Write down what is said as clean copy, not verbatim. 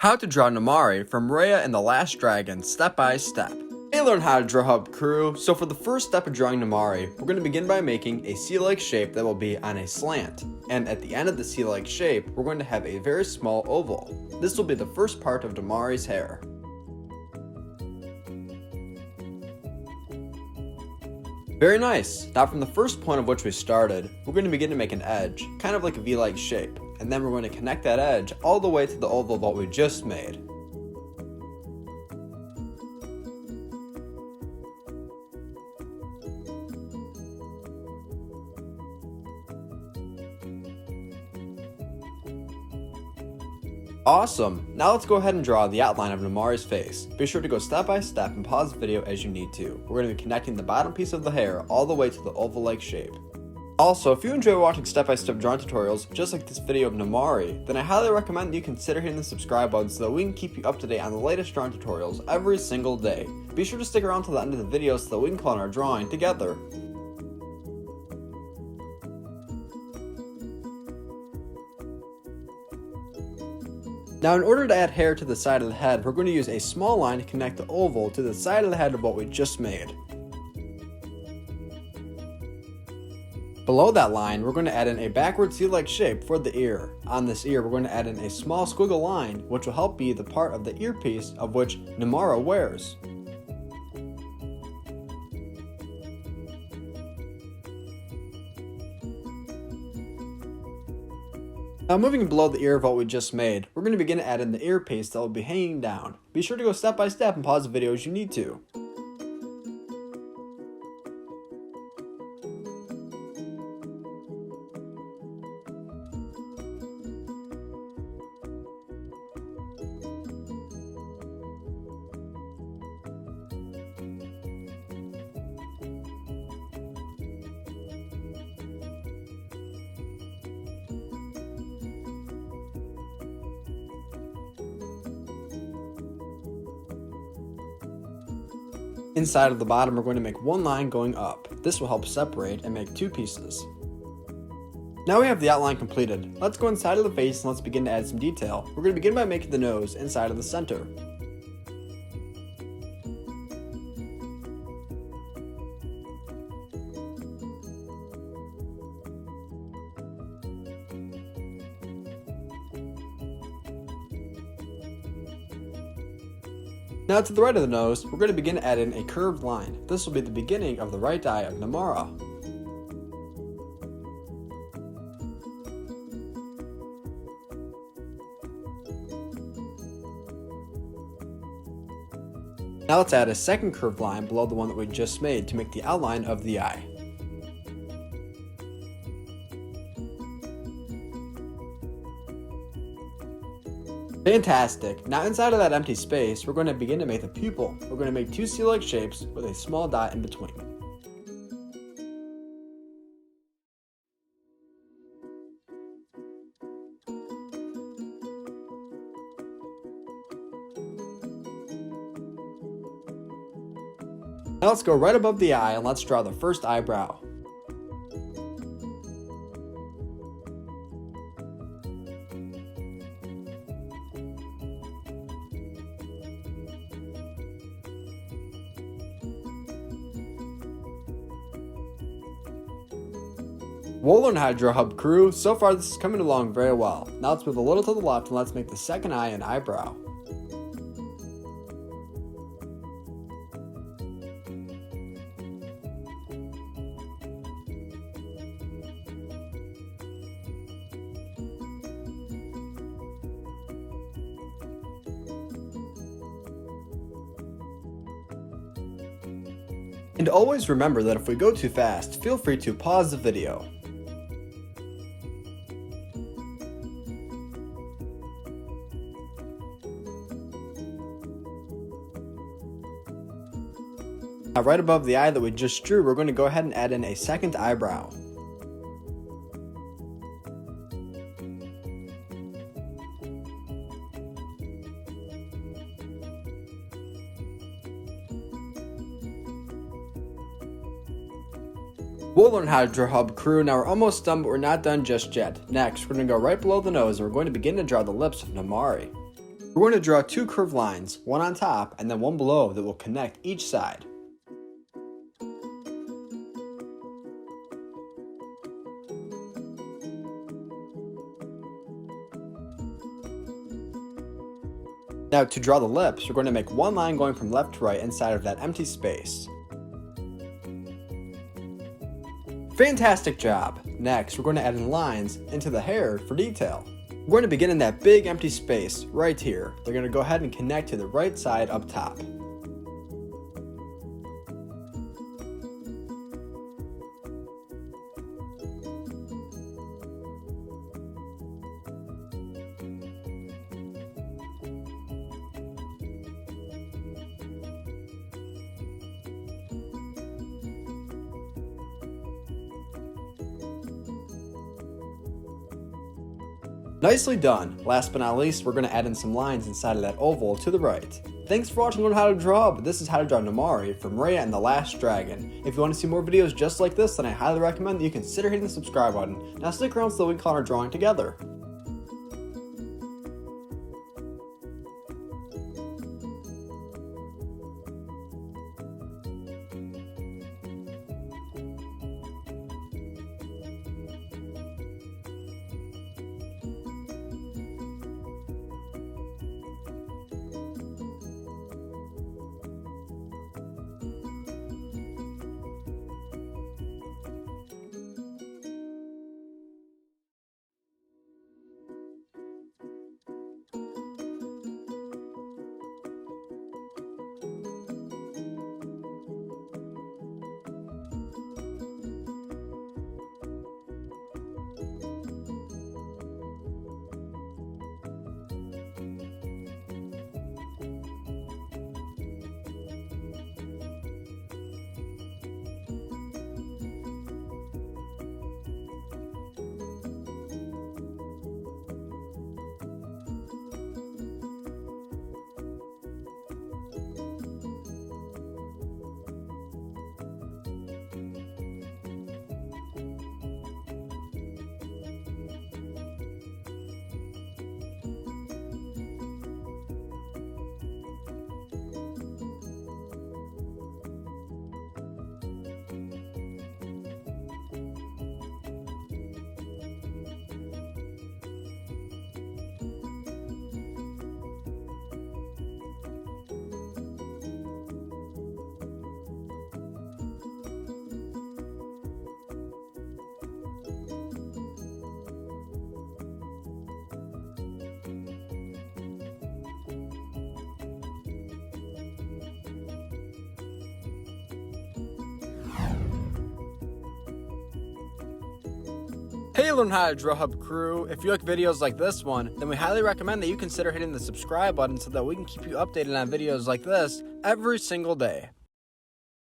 How to draw Namaari from Raya and the Last Dragon step by step. Hey, learn how to draw Hub crew. So for the first step of drawing Namaari, we're going to begin by making a C-like shape that will be on a slant. And at the end of the C-like shape, we're going to have a very small oval. This will be the first part of Namaari's hair. Very nice. Now from the first point of which we started, we're going to begin to make an edge, kind of like a V-like shape. And then we're going to connect that edge all the way to the oval that we just made. Awesome! Now let's go ahead and draw the outline of Namaari's face. Be sure to go step by step and pause the video as you need to. We're going to be connecting the bottom piece of the hair all the way to the oval-like shape. Also, if you enjoy watching step-by-step drawing tutorials just like this video of Namaari, then I highly recommend that you consider hitting the subscribe button so that we can keep you up to date on the latest drawing tutorials every single day. Be sure to stick around till the end of the video so that we can plan our drawing together. Now in order to add hair to the side of the head, we're going to use a small line to connect the oval to the side of the head of what we just made. Below that line, we're going to add in a backward C-like shape for the ear. On this ear, we're going to add in a small squiggle line, which will help be the part of the earpiece of which Namaari wears. Now moving below the ear of what we just made, we're going to begin to add in the earpiece that will be hanging down. Be sure to go step by step and pause the video as you need to. Inside of the bottom, we're going to make one line going up. This will help separate and make two pieces. Now we have the outline completed. Let's go inside of the face and let's begin to add some detail. We're going to begin by making the nose inside of the center. Now to the right of the nose, we're going to begin to add in a curved line. This will be the beginning of the right eye of Namaari. Now let's add a second curved line below the one that we just made to make the outline of the eye. Fantastic! Now inside of that empty space, we're going to begin to make the pupil. We're going to make two C-like shapes with a small dot in between. Now let's go right above the eye and let's draw the first eyebrow. We'll learn how to draw Hub crew. So far this is coming along very well. Now let's move a little to the left and let's make the second eye an eyebrow. And always remember that if we go too fast, feel free to pause the video. Now right above the eye that we just drew, we're going to go ahead and add in a second eyebrow. We'll learn how to draw Hub crew. Now we're almost done, but we're not done just yet. Next, we're going to go right below the nose and we're going to begin to draw the lips of Namaari. We're going to draw two curved lines, one on top and then one below that will connect each side. Now to draw the lips, we're going to make one line going from left to right inside of that empty space. Fantastic job! Next, we're going to add in lines into the hair for detail. We're going to begin in that big empty space right here. They're going to go ahead and connect to the right side up top. Nicely done! Last but not least, we're going to add in some lines inside of that oval to the right. Thanks for watching Learn How to Draw, but this is how to draw Namaari from Raya and the Last Dragon. If you want to see more videos just like this, then I highly recommend that you consider hitting the subscribe button. Now stick around so that we can continue drawing together. Hey Learn How to Draw Hub crew, if you like videos like this one, then we highly recommend that you consider hitting the subscribe button so that we can keep you updated on videos like this every single day.